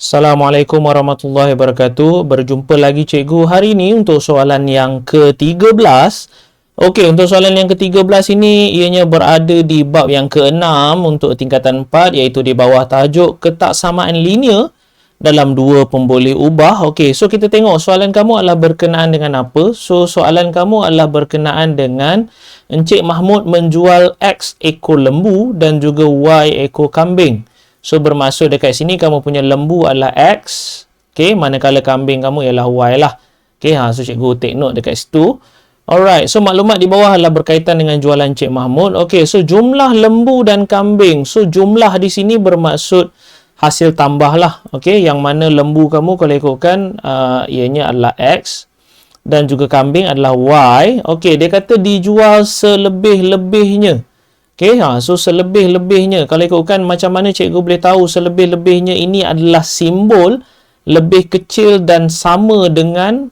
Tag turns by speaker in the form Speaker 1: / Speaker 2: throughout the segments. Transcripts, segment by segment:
Speaker 1: Assalamualaikum warahmatullahi wabarakatuh. Berjumpa lagi cikgu hari ini untuk soalan yang ke-13. Okey, untuk soalan yang ke-13 ini ianya berada di bab yang ke-6 untuk tingkatan 4, iaitu di bawah tajuk ketaksamaan linear dalam dua pemboleh ubah. Okey, so kita tengok soalan kamu adalah berkenaan dengan apa? So soalan kamu adalah berkenaan dengan Encik Mahmud menjual X ekor lembu dan juga Y ekor kambing. So, bermaksud dekat sini kamu punya lembu adalah X. Okay, manakala kambing kamu ialah Y lah. Okay, so cikgu take note dekat situ. Alright, so maklumat di bawah adalah berkaitan dengan jualan Encik Mahmud. Okay, so jumlah lembu dan kambing. So, jumlah di sini bermaksud hasil tambah lah. Okay, yang mana lembu kamu kalau ikutkan, ianya adalah X. Dan juga kambing adalah Y. Okay, dia kata dijual selebih-lebihnya. Okay, so selebih-lebihnya. Kalau ikutkan macam mana cikgu boleh tahu selebih-lebihnya ini adalah simbol lebih kecil dan sama dengan.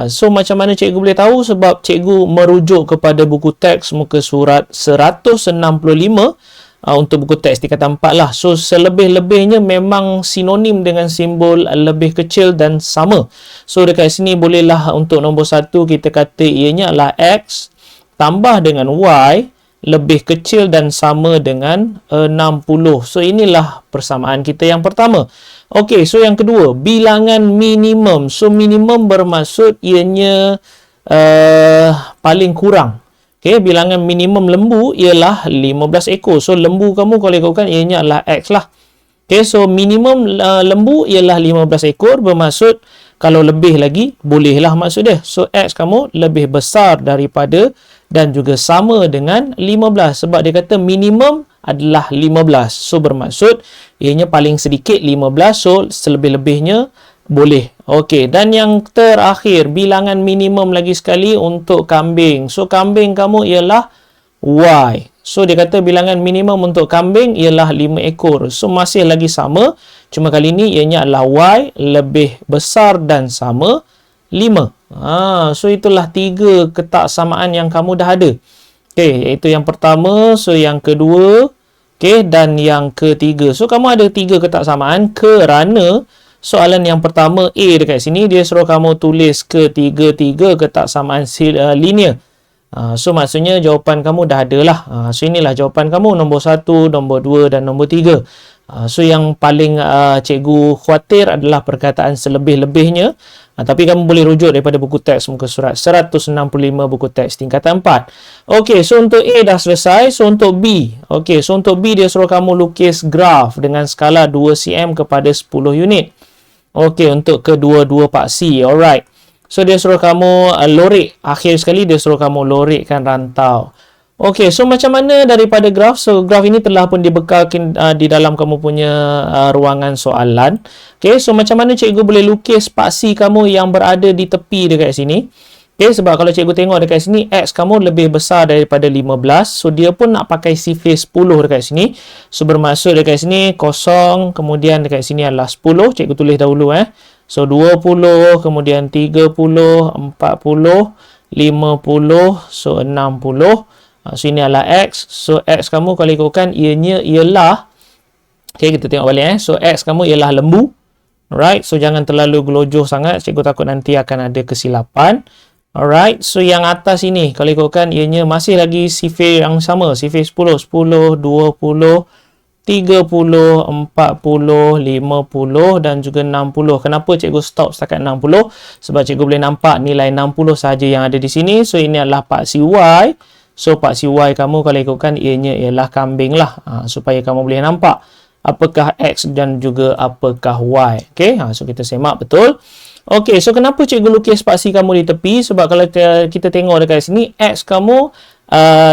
Speaker 1: So macam mana cikgu boleh tahu? Sebab cikgu merujuk kepada buku teks muka surat 165 untuk buku teks tingkatan 4 lah. So selebih-lebihnya memang sinonim dengan simbol lebih kecil dan sama. So dekat sini bolehlah untuk nombor 1 kita kata ianya adalah X tambah dengan Y lebih kecil dan sama dengan 60. So, inilah persamaan kita yang pertama. Okey, so yang kedua, bilangan minimum. So, minimum bermaksud ianya paling kurang. Okey, bilangan minimum lembu ialah 15 ekor. So, lembu kamu kalau ikutkan ianya adalah X lah. Okey, so minimum lembu ialah 15 ekor bermaksud kalau lebih lagi, bolehlah maksud dia. So, X kamu lebih besar daripada dan juga sama dengan 15. Sebab dia kata minimum adalah 15. So, bermaksud ianya paling sedikit 15. So, selebih-lebihnya boleh. Okey, dan yang terakhir, bilangan minimum lagi sekali untuk kambing. So, kambing kamu ialah Y. So, dia kata bilangan minimum untuk kambing ialah 5 ekor. So, masih lagi sama. Cuma kali ini ianya adalah Y lebih besar dan sama 5. So itulah 3 ketaksamaan yang kamu dah ada. Okey, iaitu yang pertama, so yang kedua, okey, dan yang ketiga. So kamu ada 3 ketaksamaan kerana soalan yang pertama A dekat sini dia suruh kamu tulis ketiga-tiga ketaksamaan linear. So maksudnya jawapan kamu dah ada lah. So inilah jawapan kamu, nombor 1, nombor 2 dan nombor 3. So yang paling cikgu khawatir adalah perkataan selebih-lebihnya. Tapi kamu boleh rujuk daripada buku teks muka surat 165 buku teks tingkatan 4. Okey, so untuk A dah selesai. So untuk B. Okey, so untuk B dia suruh kamu lukis graf dengan skala 2 cm kepada 10 unit. Okey, untuk kedua-dua paksi. Alright. So dia suruh kamu lorek. Akhir sekali dia suruh kamu lorekkan rantau. Okey, so macam mana daripada graf? So, graf ini telah pun dibekalkan di dalam kamu punya ruangan soalan. Okey, so macam mana cikgu boleh lukis paksi kamu yang berada di tepi dekat sini? Okey, sebab kalau cikgu tengok dekat sini, X kamu lebih besar daripada 15. So, dia pun nak pakai sifir 10 dekat sini. So, bermaksud dekat sini kosong, kemudian dekat sini adalah 10. Cikgu tulis dahulu. So, 20, kemudian 30, 40, 50, so 60. So, ini adalah X. So, X kamu kalau ikutkan ianya ialah, okay, kita tengok balik. So, X kamu ialah lembu. Alright. So, jangan terlalu gelojoh sangat. Cikgu takut nanti akan ada kesilapan. Alright. So, yang atas ini kalau ikutkan ianya masih lagi sifir yang sama. Sifir 10, 10, 20, 30, 40, 50 dan juga 60. Kenapa cikgu stop setakat 60? Sebab cikgu boleh nampak nilai 60 sahaja yang ada di sini. So, ini adalah paksi Y. So, paksi Y kamu kalau ikutkan ianya ialah kambing lah. Supaya kamu boleh nampak apakah X dan juga apakah Y. Okay, so kita semak betul. Okay, so kenapa cikgu lukis paksi kamu di tepi? Sebab kalau kita tengok dekat sini, X kamu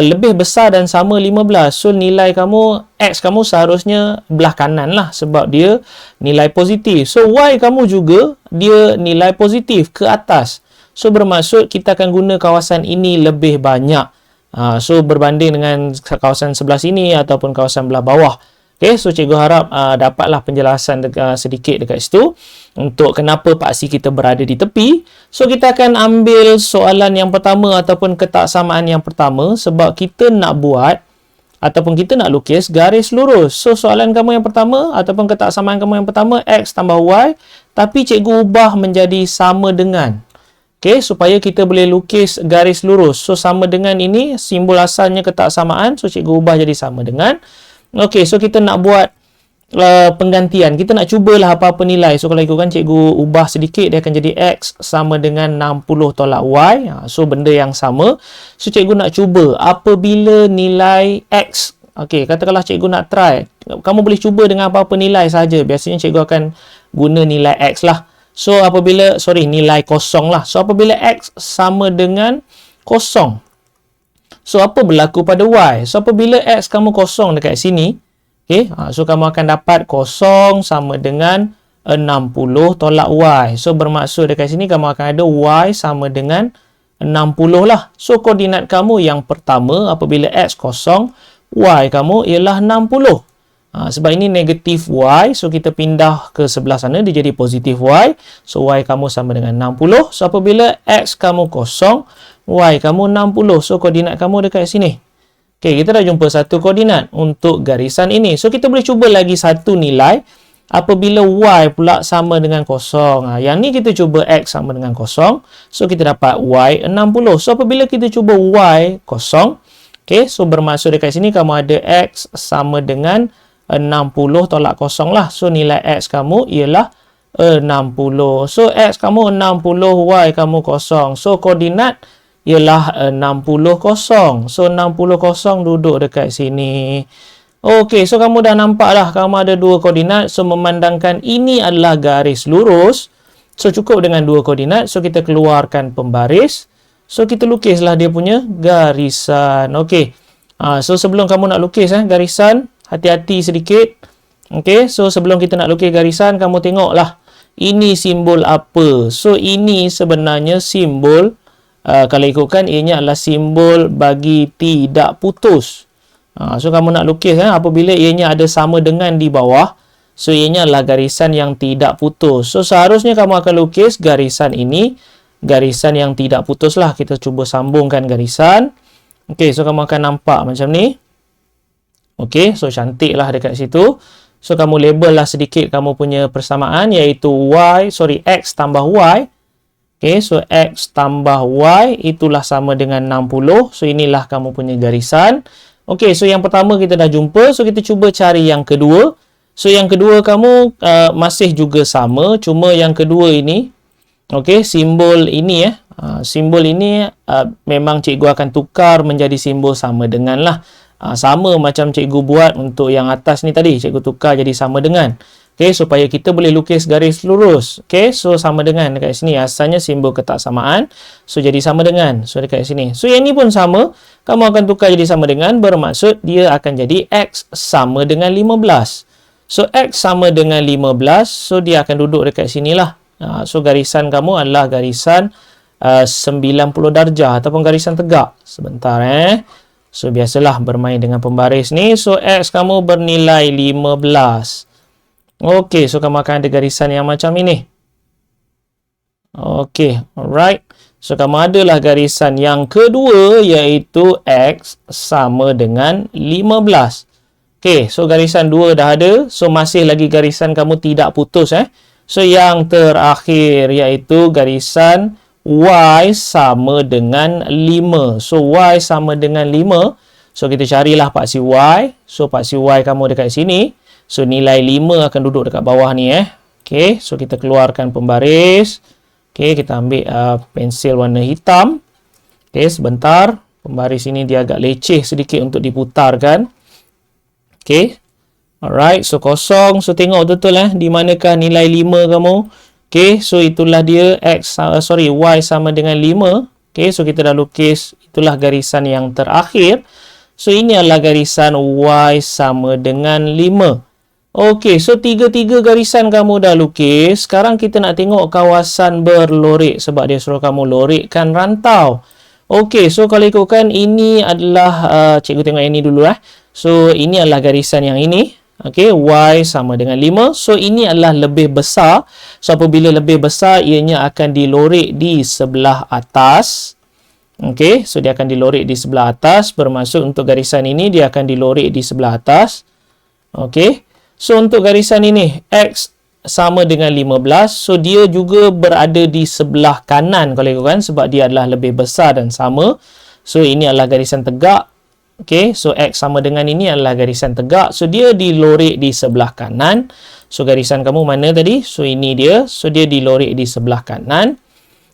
Speaker 1: lebih besar dan sama 15. So, nilai kamu, X kamu seharusnya belah kanan lah. Sebab dia nilai positif. So, Y kamu juga dia nilai positif ke atas. So, bermaksud kita akan guna kawasan ini lebih banyak. So, berbanding dengan kawasan sebelah sini ataupun kawasan belah bawah. Okay, so cikgu harap dapatlah penjelasan sedikit dekat situ untuk kenapa paksi kita berada di tepi. So, kita akan ambil soalan yang pertama ataupun ketaksamaan yang pertama sebab kita nak buat ataupun kita nak lukis garis lurus. So, soalan kamu yang pertama ataupun ketaksamaan kamu yang pertama, X tambah Y, tapi cikgu ubah menjadi sama dengan. Okey, supaya kita boleh lukis garis lurus. So, sama dengan ini, simbol asalnya ketaksamaan. So, cikgu ubah jadi sama dengan. Okey, so kita nak buat penggantian. Kita nak cubalah apa-apa nilai. So, kalau ikutkan cikgu ubah sedikit, dia akan jadi X sama dengan 60 tolak Y. So, benda yang sama. So, cikgu nak cuba apabila nilai X. Okey, katakanlah cikgu nak try. Kamu boleh cuba dengan apa-apa nilai saja. Biasanya cikgu akan guna nilai X lah. So, nilai kosong lah. So, apabila X sama dengan kosong. So, apa berlaku pada Y? So, apabila X kamu kosong dekat sini, okay, so kamu akan dapat kosong sama dengan 60 tolak Y. So, bermaksud dekat sini kamu akan ada Y sama dengan 60 lah. So, koordinat kamu yang pertama apabila X kosong, Y kamu ialah 60. Sebab ini negatif Y. So, kita pindah ke sebelah sana, dia jadi positif Y. So, Y kamu sama dengan 60. So, apabila X kamu kosong, Y kamu 60. So, koordinat kamu dekat sini. Okey, kita dah jumpa satu koordinat untuk garisan ini. So, kita boleh cuba lagi satu nilai apabila Y pula sama dengan kosong. Yang ni kita cuba X sama dengan kosong. So, kita dapat Y 60. So, apabila kita cuba Y kosong, okey, so bermaksud dekat sini kamu ada X sama dengan 60 tolak kosong lah. So, nilai X kamu ialah 60. So, X kamu 60, Y kamu kosong. So, koordinat ialah 60 kosong. So, 60 kosong duduk dekat sini. Okey, so kamu dah nampak dah. Kamu ada dua koordinat. So, memandangkan ini adalah garis lurus. So, cukup dengan dua koordinat. So, kita keluarkan pembaris. So, kita lukislah dia punya garisan. Okey. So, sebelum kamu nak lukis garisan, hati-hati sedikit. Okey, so sebelum kita nak lukis garisan, kamu tengoklah. Ini simbol apa? So, ini sebenarnya simbol kalau ikutkan, ianya adalah simbol bagi tidak putus. So, kamu nak lukis apabila ianya ada sama dengan di bawah. So, ianya adalah garisan yang tidak putus. So, seharusnya kamu akan lukis garisan ini. Garisan yang tidak putus lah. Kita cuba sambungkan garisan. Okey, so kamu akan nampak macam ni. Okey, so cantik lah dekat situ. So, kamu label lah sedikit kamu punya persamaan, iaitu X tambah Y. Okay, so X tambah Y itulah sama dengan 60. So, inilah kamu punya garisan. Okay, so yang pertama kita dah jumpa. So, kita cuba cari yang kedua. So, yang kedua kamu masih juga sama. Cuma yang kedua ini, okay, simbol ini simbol ini memang cikgu akan tukar menjadi simbol sama dengan lah. Sama macam cikgu buat untuk yang atas ni tadi. Cikgu tukar jadi sama dengan. Okay, supaya kita boleh lukis garis lurus. Okay, so sama dengan dekat sini. Asalnya simbol ketaksamaan. So, jadi sama dengan. So, dekat sini. So, yang ni pun sama. Kamu akan tukar jadi sama dengan. Bermaksud dia akan jadi X sama dengan 15. So, X sama dengan 15. So, dia akan duduk dekat sini lah. So, garisan kamu adalah garisan 90 darjah ataupun garisan tegak. Sebentar So, biasalah bermain dengan pembaris ni. So, X kamu bernilai 15. Okey, so kamu akan ada garisan yang macam ini. Okey, alright. So, kamu adalah garisan yang kedua, iaitu X sama dengan 15. Okey, so garisan 2 dah ada. So, masih lagi garisan kamu tidak putus. So, yang terakhir iaitu garisan Y sama dengan 5. So, Y sama dengan 5. So, kita carilah paksi Y. So, paksi Y kamu dekat sini. So, nilai 5 akan duduk dekat bawah ni. Okey, so kita keluarkan pembaris. Okey, kita ambil pensil warna hitam. Okey, sebentar. Pembaris ini dia agak leceh sedikit untuk diputarkan. Okey. Alright, so kosong. So, tengok betul di manakah nilai 5 kamu. Okey, so itulah dia Y sama dengan 5. Okey, so kita dah lukis. Itulah garisan yang terakhir. So, ini adalah garisan Y sama dengan 5. Okey, so tiga-tiga garisan kamu dah lukis. Sekarang kita nak tengok kawasan berlorik sebab dia suruh kamu lorikkan rantau. Okey, so kalau ikutkan ini adalah cikgu tengok yang ini dulu So, ini adalah garisan yang ini. Okey, Y sama dengan 5. So, ini adalah lebih besar. So, apabila lebih besar, ianya akan dilorik di sebelah atas. Okey, so dia akan dilorek di sebelah atas, bermaksud untuk garisan ini dia akan dilorek di sebelah atas. Okey. So untuk garisan ini X sama dengan 15, so dia juga berada di sebelah kanan kalau ikutkan sebab dia adalah lebih besar dan sama. So ini adalah garisan tegak. Okey, so X sama dengan ini adalah garisan tegak. So dia dilorek di sebelah kanan. So garisan kamu mana tadi? So ini dia. So dia dilorek di sebelah kanan.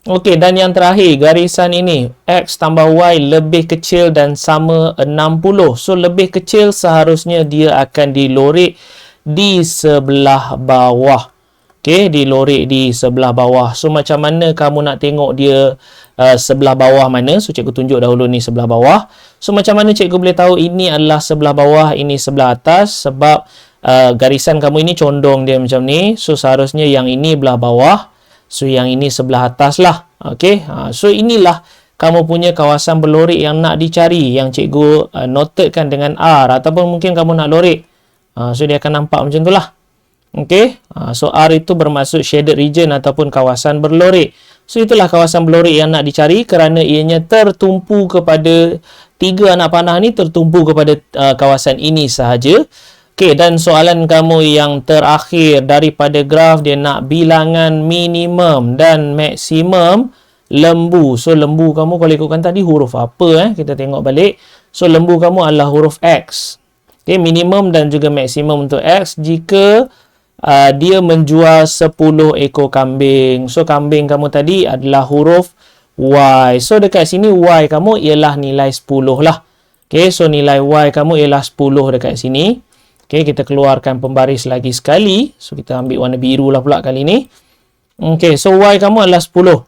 Speaker 1: Okey, dan yang terakhir, garisan ini X tambah Y lebih kecil dan sama 60. So, lebih kecil seharusnya dia akan dilorek di sebelah bawah. Okey, dilorek di sebelah bawah. So, macam mana kamu nak tengok dia sebelah bawah mana? So, cikgu tunjuk dahulu ni sebelah bawah. So, macam mana cikgu boleh tahu ini adalah sebelah bawah, ini sebelah atas? Sebab garisan kamu ini condong dia macam ni. So, seharusnya yang ini belah bawah. So, yang ini sebelah atas lah. Okey. So, inilah kamu punya kawasan berlorek yang nak dicari. Yang cikgu notekan dengan R. Ataupun mungkin kamu nak lorek. So, dia akan nampak macam tu lah. Okey. So, R itu bermaksud shaded region ataupun kawasan berlorek. So, itulah kawasan berlorek yang nak dicari kerana ianya tertumpu kepada tiga anak panah ni tertumpu kepada kawasan ini sahaja. Okey, dan soalan kamu yang terakhir daripada graf, dia nak bilangan minimum dan maksimum lembu. So, lembu kamu kalau ikutkan tadi huruf apa? Kita tengok balik. So, lembu kamu adalah huruf X. Okey, minimum dan juga maksimum untuk X jika dia menjual 10 ekor kambing. So, kambing kamu tadi adalah huruf Y. So, dekat sini Y kamu ialah nilai 10 lah. Okey, so nilai Y kamu ialah 10 dekat sini. Okey, kita keluarkan pembaris lagi sekali. So, kita ambil warna biru lah pula kali ni. Okey, so Y kamu adalah 10.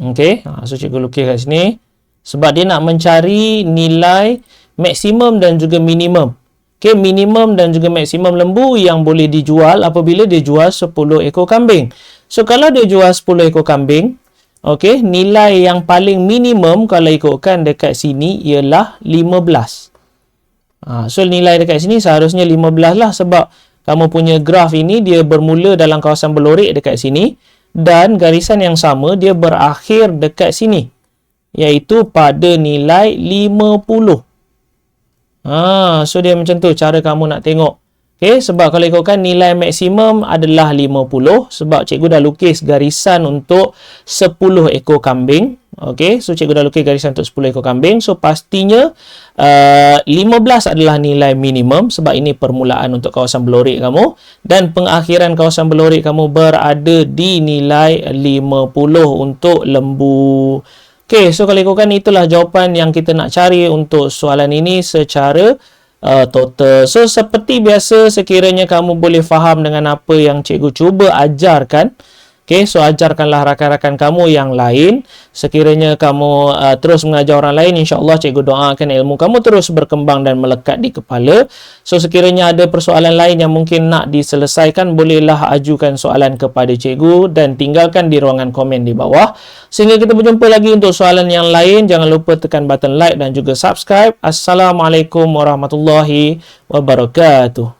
Speaker 1: Okey, so cikgu lukis kat sini. Sebab dia nak mencari nilai maksimum dan juga minimum. Okey, minimum dan juga maksimum lembu yang boleh dijual apabila dia jual 10 ekor kambing. So, kalau dia jual 10 ekor kambing, okey, nilai yang paling minimum kalau ikutkan dekat sini ialah 15. So, nilai dekat sini seharusnya 15 lah sebab kamu punya graf ini dia bermula dalam kawasan berlorek dekat sini dan garisan yang sama dia berakhir dekat sini iaitu pada nilai 50. So, dia macam tu cara kamu nak tengok. Okay, sebab kalau ikutkan nilai maksimum adalah 50 sebab cikgu dah lukis garisan untuk 10 ekor kambing. Okey, so cikgu dah lukis garisan untuk 10 ekor kambing. So, pastinya 15 adalah nilai minimum sebab ini permulaan untuk kawasan berlorek kamu. Dan pengakhiran kawasan berlorek kamu berada di nilai 50 untuk lembu. Okey, so kalau ikutkan itulah jawapan yang kita nak cari untuk soalan ini secara total. So, seperti biasa sekiranya kamu boleh faham dengan apa yang cikgu cuba ajarkan. Okay, so ajarkanlah rakan-rakan kamu yang lain. Sekiranya kamu terus mengajar orang lain, insya-Allah cikgu doakan ilmu kamu terus berkembang dan melekat di kepala. So, sekiranya ada persoalan lain yang mungkin nak diselesaikan, bolehlah ajukan soalan kepada cikgu dan tinggalkan di ruangan komen di bawah. Sehingga kita berjumpa lagi untuk soalan yang lain. Jangan lupa tekan button like dan juga subscribe. Assalamualaikum warahmatullahi wabarakatuh.